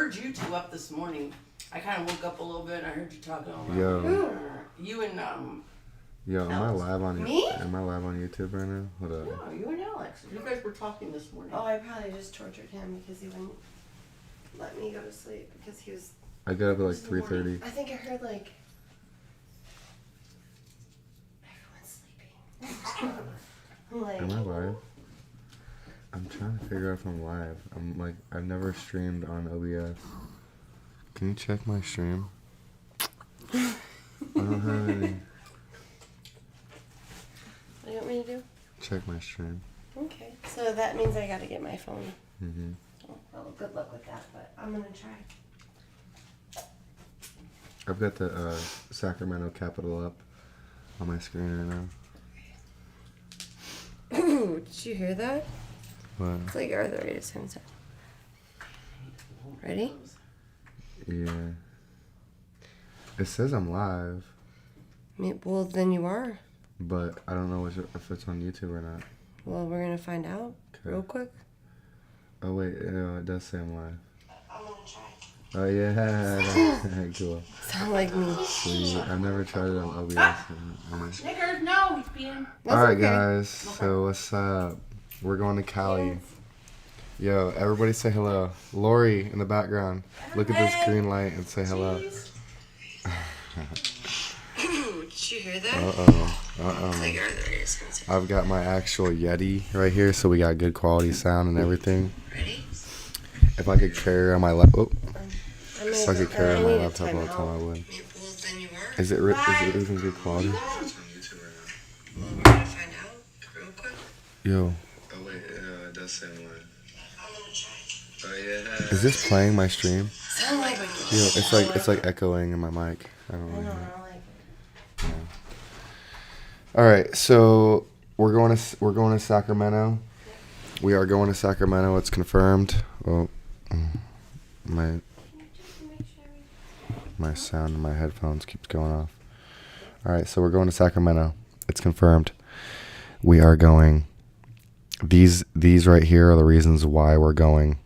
heard you two up this morning. I kind of woke up a little bit and I heard you talking all around. Yo. You and Yo, am I live on me? Am I live on YouTube right now? Hold up. No, you and Alex. You guys were talking this morning. Oh, I probably just tortured him because he wouldn't let me go to sleep because he was. I got up at like 3:30. I think I heard like everyone's sleeping. Like, Am I live? I'm trying to figure out if I'm live. I've never streamed on OBS. Can you check my stream? I don't have any. What do you want me to do? Check my stream. Okay, so that means I gotta get my phone. Mm-hmm. Well, good luck with that, but I'm gonna try. I've got the Sacramento Capital up on my screen right now. Ooh, did you hear that? What? It's like our the radio sounds. Ready? Yeah. It says I'm live, Well, then you are. but I don't know if it's on YouTube or not. Well, we're gonna find out real quick. Oh wait, it does say I'm live. I'm gonna try. Oh yeah, cool. Sound like me. Sweet. I've never tried it on OBS. Snickers, no, he's being. Alright guys, so what's up? We're going to Cali. Yo, everybody say hello. Lori in the background. Look at this green light and say hello. Did you hear that? Uh-oh. Like our the radio sounds. I've got my actual Yeti right here, so we got good quality sound and everything. Ready? If I could carry on my laptop, if I could carry on my need a laptop all the time, I would. Well, then you are. Is it in good quality? Well, we're gonna find out real quick. Yo. Oh wait, it does say I'm live. I'm gonna try. Oh yeah. Is this playing my stream? Sound like me. Yo, it's like echoing in my mic. I don't I know. know, I don't like it. All right, so we're going to Sacramento. We are going to Sacramento. It's confirmed. Oh, my sound in my headphones keeps going off. All right, so we're going to Sacramento. It's confirmed. We are going. These right here are the reasons why we're going.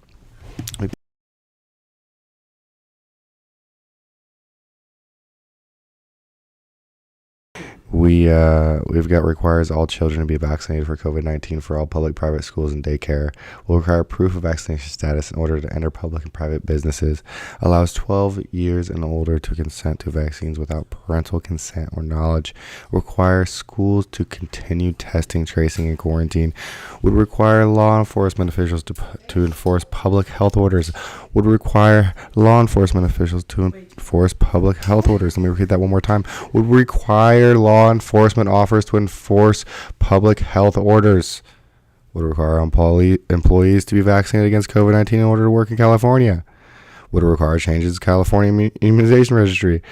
We've got requires all children to be vaccinated for COVID-19 for all public, private schools and daycare. Will require proof of vaccination status in order to enter public and private businesses. Allows 12 years and older to consent to vaccines without parental consent or knowledge. Require schools to continue testing, tracing, and quarantine. Would require law enforcement officials to enforce public health orders. Would require law enforcement officials to enforce public health orders. Let me repeat that one more time. Would require law enforcement officers to enforce public health orders. Would require employees to be vaccinated against COVID-19 in order to work in California. Would require changes to California immunization registry.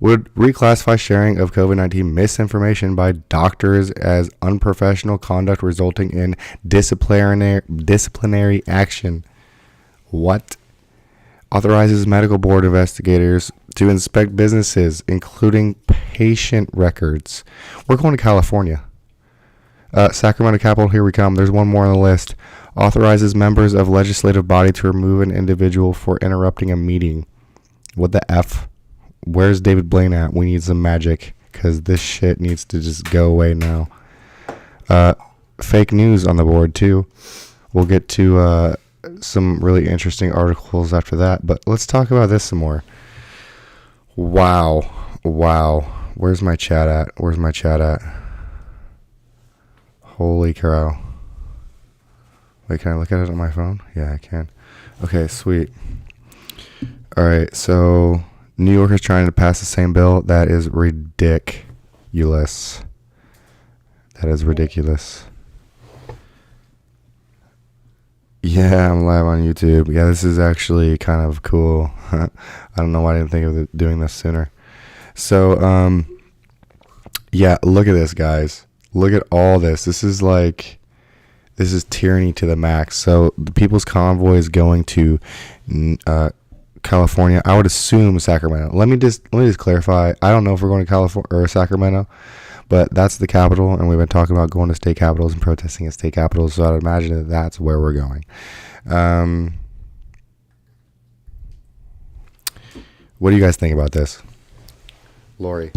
Would reclassify sharing of COVID-19 misinformation by doctors as unprofessional conduct resulting in disciplinary action. What? Authorizes medical board investigators to inspect businesses, including patient records. We're going to California. Sacramento Capitol, here we come. There's one more on the list. Authorizes members of legislative body to remove an individual for interrupting a meeting. What the F? Where's David Blaine at? We need some magic, because this shit needs to just go away now. Fake news on the board, too. We'll get to some really interesting articles after that, but let's talk about this some more. Wow. Where's my chat at? Holy cow. Wait, can I look at it on my phone? Yeah, I can. Okay, sweet. Alright, so New York is trying to pass the same bill. That is ridiculous. Yeah, I'm live on YouTube. Yeah, this is actually kind of cool. I don't know why I didn't think of doing this sooner. So, yeah, look at this, guys. Look at all this. This is tyranny to the max. So, the People's Convoy is going to California. I would assume Sacramento. Let me just clarify. I don't know if we're going to California or Sacramento. But that's the capital, and we've been talking about going to state capitals and protesting at state capitals, so I'd imagine that that's where we're going. What do you guys think about this? Lori.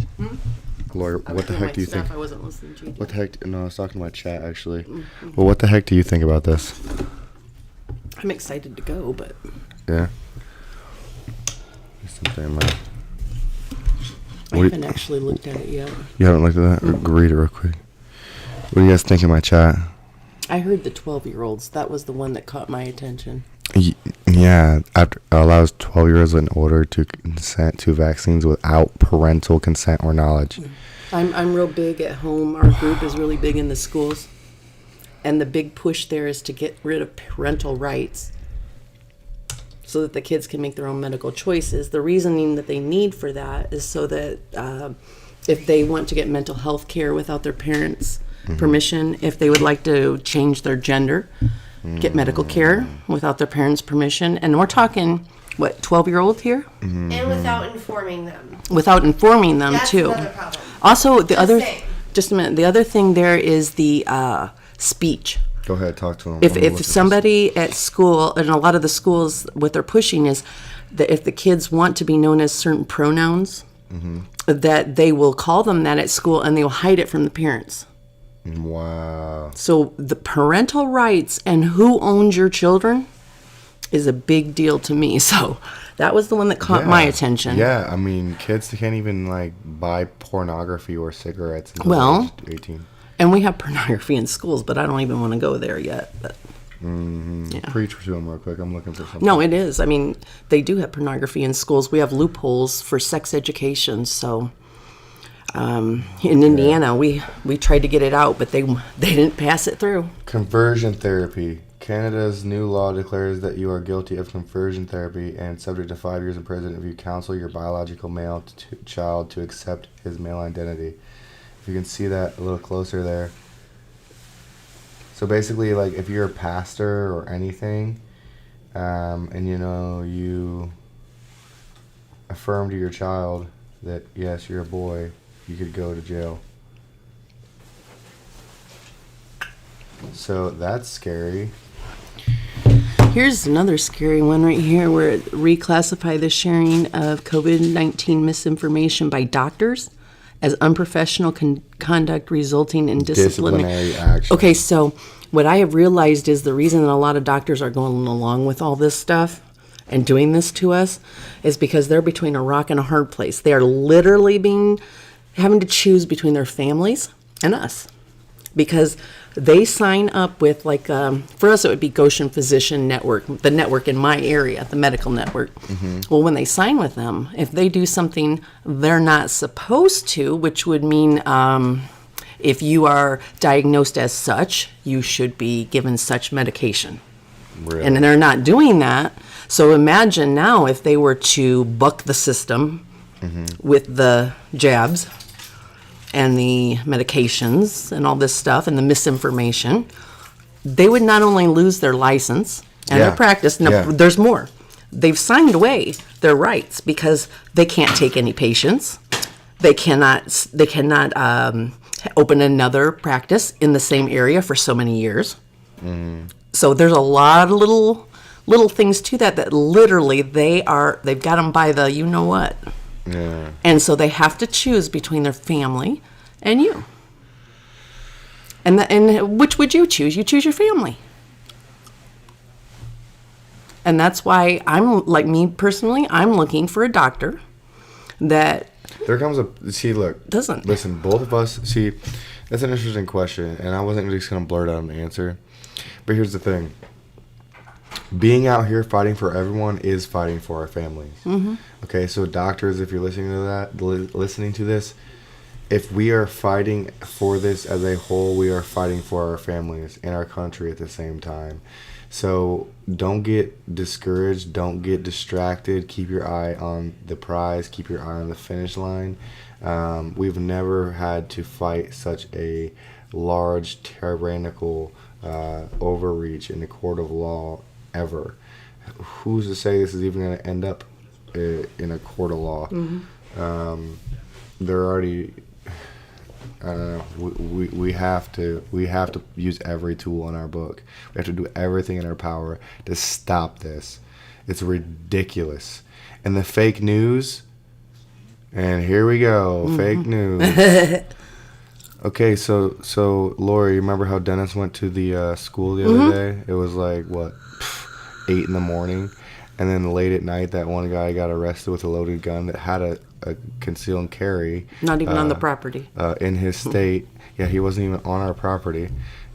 Lori, I what the was doing heck my do you stuff. think? I wasn't listening to you. What the heck? No, I was talking to my chat, actually. Well, what the heck do you think about this? I'm excited to go, but Yeah. Something in my- I What do haven't actually looked at it yet. You haven't looked at that? Read it real quick. What do you guys think in my chat? I heard the 12-year-olds. That was the one that caught my attention. Yeah, after allows 12-year-olds in order to consent to vaccines without parental consent or knowledge. I'm real big at home. Our group is really big in the schools. And the big push there is to get rid of parental rights so that the kids can make their own medical choices. The reasoning that they need for that is so that if they want to get mental health care without their parents' permission, if they would like to change their gender, get medical care without their parents' permission. And we're talking, what, 12-year-old here? And without informing them. Without informing them, That's too. another problem. Also, the other, saying. just a minute, the other thing there is the speech. Go ahead, talk to them. If somebody at school, and a lot of the schools, what they're pushing is that if the kids want to be known as certain pronouns, that they will call them that at school and they will hide it from the parents. Wow. So the parental rights and who owns your children is a big deal to me. So that was the one that caught my attention. Yeah, I mean, kids can't even like buy pornography or cigarettes until Well, they're 18. And we have pornography in schools, but I don't even want to go there yet. But, yeah. Preach to them real quick. I'm looking for something. No, it is. I mean, they do have pornography in schools. We have loopholes for sex education. So in Indiana, we tried to get it out, but they didn't pass it through. Conversion therapy. Canada's new law declares that you are guilty of conversion therapy and subject to 5 years in prison if you counsel your biological male child to accept his male identity. If you can see that a little closer there. So basically, like, if you're a pastor or anything, and you affirm to your child that yes, you're a boy, you could go to jail. So that's scary. Here's another scary one right here where it reclassify the sharing of COVID-19 misinformation by doctors as unprofessional conduct resulting in Disciplinary action. Okay, so what I have realized is the reason that a lot of doctors are going along with all this stuff and doing this to us is because they're between a rock and a hard place. They are literally having to choose between their families and us because they sign up with, like, for us it would be Goshen Physician Network, the network in my area, the medical network. Well, when they sign with them, if they do something they're not supposed to, which would mean if you are diagnosed as such, you should be given such medication. Really? And they're not doing that. So imagine now if they were to buck the system with the jabs and the medications and all this stuff and the misinformation, they would not only lose their license and their practice. No, there's more. They've signed away their rights because they can't take any patients. They cannot open another practice in the same area for so many years. So there's a lot of little things to that literally they've got them by the you know what. Yeah. And so they have to choose between their family and you. And which would you choose? You choose your family. And that's why I'm, like, me personally, I'm looking for a doctor that There comes look. doesn't. Listen, both of us, that's an interesting question, and I wasn't just going to blurt out an answer. But here's the thing. Being out here fighting for everyone is fighting for our families. Okay, so doctors, if you're listening to this, if we are fighting for this as a whole, we are fighting for our families and our country at the same time. So don't get discouraged. Don't get distracted. Keep your eye on the prize. Keep your eye on the finish line. We've never had to fight such a large, tyrannical overreach in the court of law ever. Who's to say this is even going to end up in a court of law? They're already... I don't know. We have to use every tool in our book. We have to do everything in our power to stop this. It's ridiculous. And the fake news, and here we go, fake news. Okay, so Lori, remember how Dennis went to the school the other day? It was like, what, 8 in the morning? And then late at night, that one guy got arrested with a loaded gun that had a conceal and carry. Not even on the property. In his state. Yeah, he wasn't even on our property.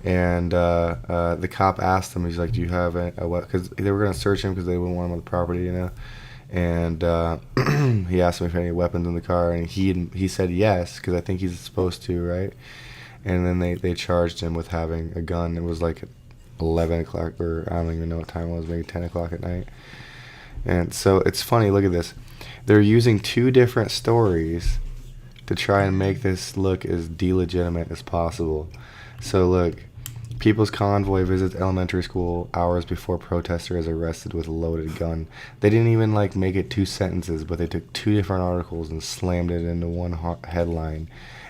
And the cop asked him, he's like, do you have a weapon? Because they were going to search him because they wouldn't want him on the property, you know? And he asked him if any weapons in the car, and he said yes, because I think he's supposed to, right? And then they charged him with having a gun. It was like 11 o'clock, or I don't even know what time it was, maybe 10 o'clock at night. And so it's funny, look at this. They're using 2 different stories to try and make this look as delegitimate as possible. So look, People's Convoy visits elementary school hours before protester is arrested with a loaded gun. They didn't even make it 2 sentences, but they took 2 different articles and slammed it into one headline.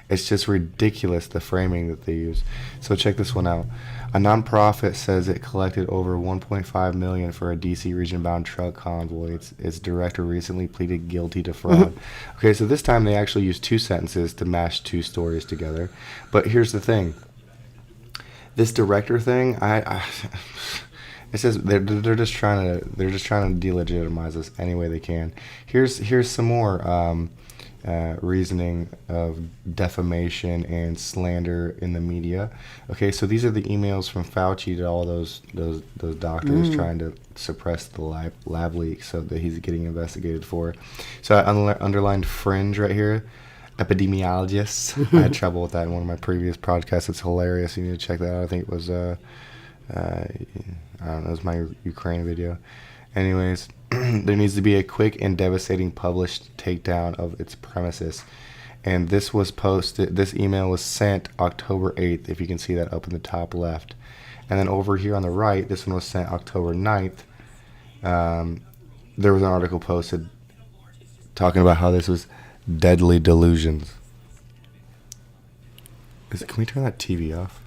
It's just ridiculous, the framing that they use. So check this one out. A nonprofit says it collected over $1.5 million for a DC region-bound truck convoy. Its director recently pleaded guilty to fraud. Okay, so this time they actually used 2 sentences to mash 2 stories together. But here's the thing. This director thing, it says they're just trying to delegitimize us any way they can. Here's some more reasoning of defamation and slander in the media. Okay, so these are the emails from Fauci to all those doctors trying to suppress the lab leaks so that he's getting investigated for. So I underlined fringe right here. Epidemiologists. I had trouble with that in one of my previous podcasts. It's hilarious. You need to check that out. I think it was I don't know, it was my Ukraine video. Anyways, there needs to be a quick and devastating published takedown of its premises. And this email was sent October 8th, if you can see that up in the top left. And then over here on the right, this one was sent October 9th. There was an article posted talking about how this was deadly delusions. Can we turn that TV off?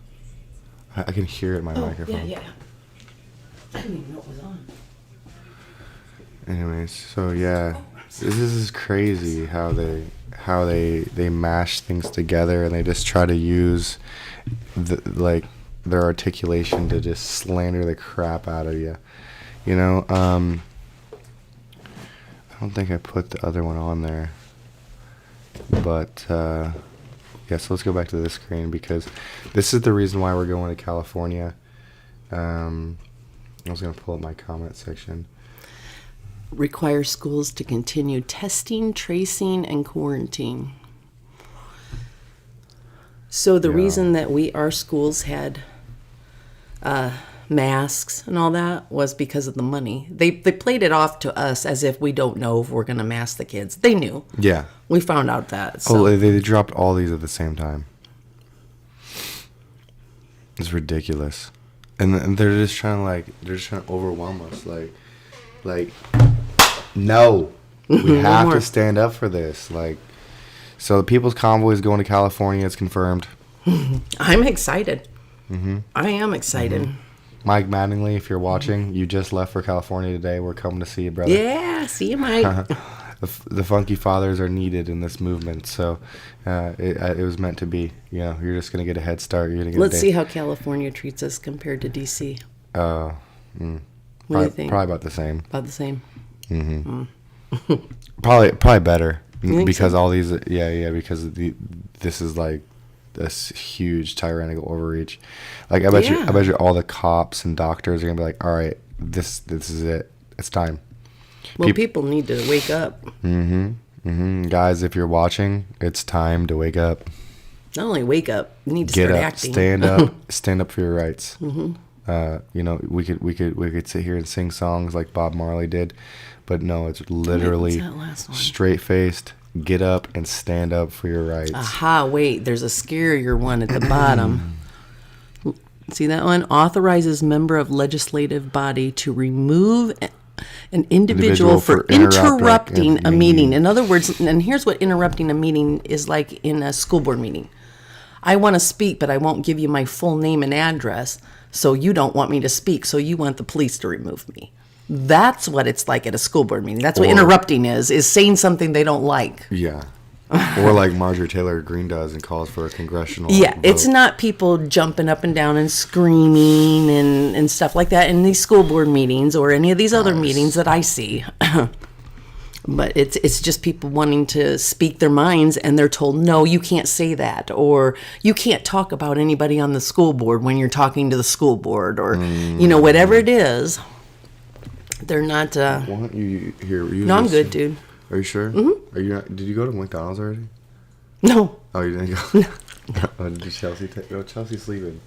I can hear it in my microphone. Yeah. I didn't even know it was on. Anyways, so yeah, this is crazy how they mash things together, and they just try to use their articulation to just slander the crap out of you. You know, I don't think I put the other one on there. But, so let's go back to this screen, because this is the reason why we're going to California. I was going to pull up my comment section. Require schools to continue testing, tracing, and quarantine. So the reason that our schools had masks and all that was because of the money. They played it off to us as if we don't know if we're going to mask the kids. They knew. Yeah. We found out that. So. Oh, they dropped all these at the same time. It's ridiculous. And they're just trying to overwhelm us. No. We have to stand up for this. So the People's Convoy is going to California. It's confirmed. I'm excited. I am excited. Mike Mattingly, if you're watching, you just left for California today. We're coming to see you, brother. Yeah, see you, Mike. The funky fathers are needed in this movement, so it was meant to be. You know, you're just gonna get a head start. Let's see how California treats us compared to DC. What do you think? Probably about the same. About the same. Probably better, because so? all these. Because this is like this huge tyrannical overreach. I bet you all the cops and doctors are gonna be like, all right, this is it. It's time. Well, people need to wake up. Guys, if you're watching, it's time to wake up. Not only wake up, you need to Get start up, acting. stand up for your rights. We could sit here and sing songs like Bob Marley did, but no, it's literally straight faced. Get up and stand up for your rights. Aha! Wait, there's a scarier one at the bottom. See that one? Authorizes member of legislative body to remove an individual for interrupting a meeting. In other words, and here's what interrupting a meeting is like in a school board meeting. I want to speak, but I won't give you my full name and address, so you don't want me to speak, so you want the police to remove me. That's what it's like at a school board meeting. That's what Or- interrupting is saying something they don't like. Yeah. Or like Marjorie Taylor Greene does and calls for a congressional Yeah, vote. it's not people jumping up and down and screaming and stuff like that in these school board meetings or any of these other Nice. meetings that I see. But it's just people wanting to speak their minds, and they're told, no, you can't say that, or you can't talk about anybody on the school board when you're talking to the school board, or whatever it is. They're not. Why don't you here? No, I'm good, dude. Are you sure? Mm-hmm. Are you not? Did you go to McDonald's already? No, Oh, you didn't go. Oh, did Chelsea? Chelsea's sleeping.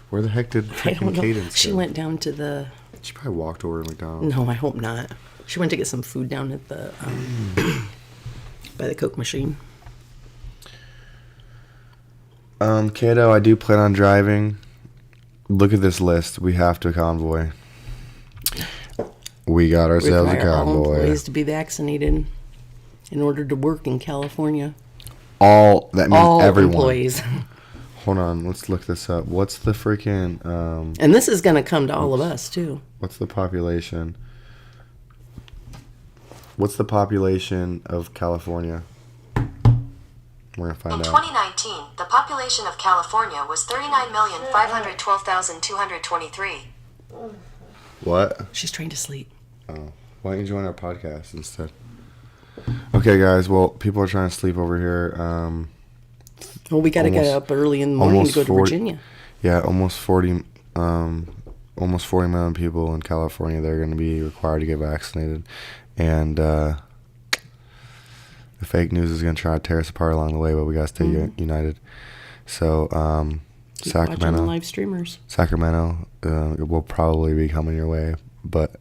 Where the heck did I don't freaking know. Cadence She go? went down to the. She probably walked over to McDonald's. No, I hope not. She went to get some food down at the by the Coke machine. Kiddo, I do plan on driving. Look at this list. We have to convoy. We got ourselves a Require all convoy. employees to be vaccinated in order to work in California. All that means All everyone. employees. Hold on, let's look this up. What's the freaking And this is going to come to all of us, too. what's the population? What's the population of California? We're gonna In find out. 2019, the population of California was 39,512,223. What? She's trying to sleep. Oh, why don't you join our podcast instead? Okay, guys. Well, people are trying to sleep over here. Well, we got to get Almost- up early in the morning to almost go to 40 Virginia. Yeah, almost 40 million people in California that are going to be required to get vaccinated, and the fake news is going to try to tear us apart along the way, but we got to stay united. So, Keep watching the Sacramento, live streamers. it will probably be coming your way, but